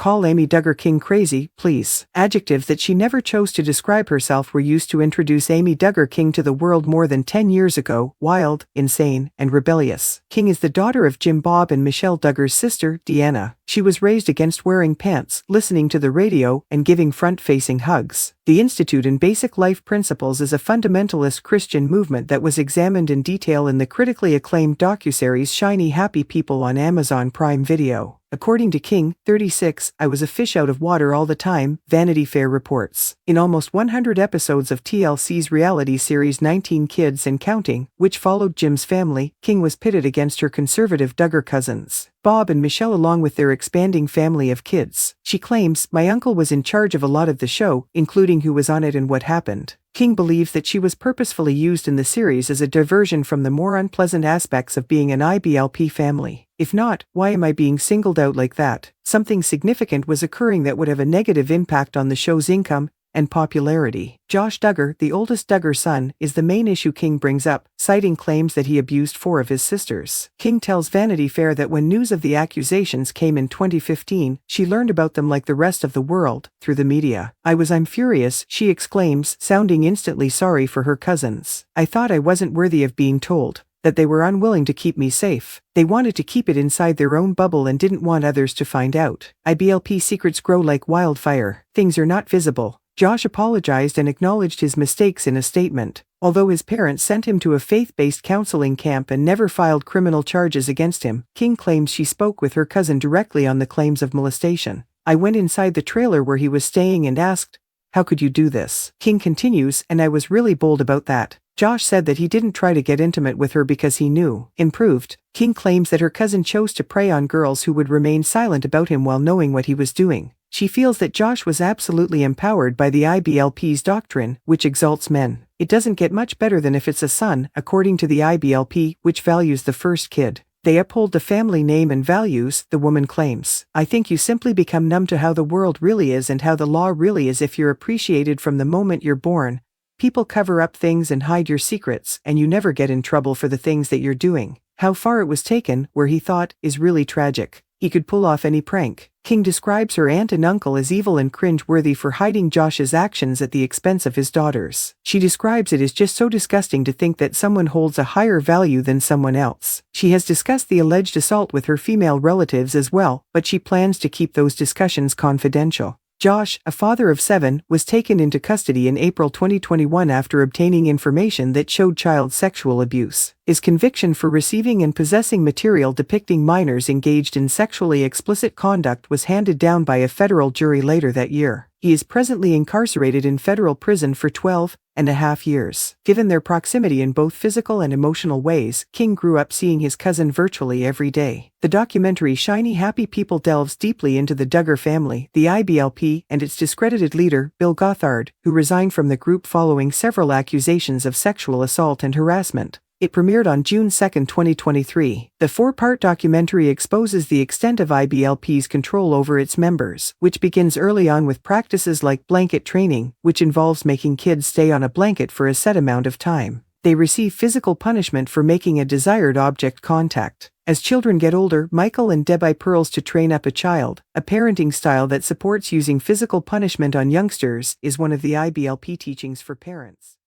call Amy Duggar King crazy, please. Adjectives that she never chose to describe herself were used to introduce Amy Duggar King to the world more than 10 years ago: wild, insane, and rebellious. King is the daughter of Jim Bob and Michelle Duggar's sister, Deanna. She was raised against wearing pants, listening to the radio, and giving front-facing hugs. The Institute in Basic Life Principles is a fundamentalist Christian movement that was examined in detail in the critically acclaimed docuseries Shiny Happy People on Amazon Prime Video. According to King, 36, I was a fish out of water all the time, Vanity Fair reports. In almost 100 episodes of TLC's reality series 19 Kids and Counting, which followed Jim's family, King was pitted against her conservative Duggar cousins, Bob and Michelle, along with their expanding family of kids. She claims, "My uncle was in charge of a lot of the show, including who was on it and what happened." King believes that she was purposefully used in the series as a diversion from the more unpleasant aspects of being an IBLP family. If not, why am I being singled out like that? Something significant was occurring that would have a negative impact on the show's income and popularity. Josh Duggar, the oldest Duggar son, is the main issue King brings up, citing claims that he abused 4 of his sisters. King tells Vanity Fair that when news of the accusations came in 2015, she learned about them like the rest of the world, through the media. I'm furious," she exclaims, sounding instantly sorry for her cousins. "I thought I wasn't worthy of being told. That they were unwilling to keep me safe. They wanted to keep it inside their own bubble and didn't want others to find out. IBLP secrets grow like wildfire. Things are not visible." Josh apologized and acknowledged his mistakes in a statement. Although his parents sent him to a faith-based counseling camp and never filed criminal charges against him, King claims she spoke with her cousin directly on the claims of molestation. "I went inside the trailer where he was staying and asked, 'How could you do this?'" King continues, "And I was really bold about that." Josh said that he didn't try to get intimate with her because he knew. Improved. King claims that her cousin chose to prey on girls who would remain silent about him while knowing what he was doing. She feels that Josh was absolutely empowered by the IBLP's doctrine, which exalts men. "It doesn't get much better than if it's a son," according to the IBLP, which values the first kid. "They uphold the family name and values," the woman claims. "I think you simply become numb to how the world really is and how the law really is if you're appreciated from the moment you're born. People cover up things and hide your secrets, and you never get in trouble for the things that you're doing." How far it was taken, where he thought, is really tragic. He could pull off any prank. King describes her aunt and uncle as evil and cringe-worthy for hiding Josh's actions at the expense of his daughters. She describes it as just so disgusting to think that someone holds a higher value than someone else. She has discussed the alleged assault with her female relatives as well, but she plans to keep those discussions confidential. Josh, a father of 7, was taken into custody in April 2021 after obtaining information that showed child sexual abuse. His conviction for receiving and possessing material depicting minors engaged in sexually explicit conduct was handed down by a federal jury later that year. He is presently incarcerated in federal prison for 12.5 years. Given their proximity in both physical and emotional ways, King grew up seeing his cousin virtually every day. The documentary Shiny Happy People delves deeply into the Duggar family, the IBLP, and its discredited leader, Bill Gothard, who resigned from the group following several accusations of sexual assault and harassment. It premiered on June 2, 2023. The 4-part documentary exposes the extent of IBLP's control over its members, which begins early on with practices like blanket training, which involves making kids stay on a blanket for a set amount of time. They receive physical punishment for making a desired object contact. As children get older, Michael and Debbie pearls to train up a child. A parenting style that supports using physical punishment on youngsters is one of the IBLP teachings for parents.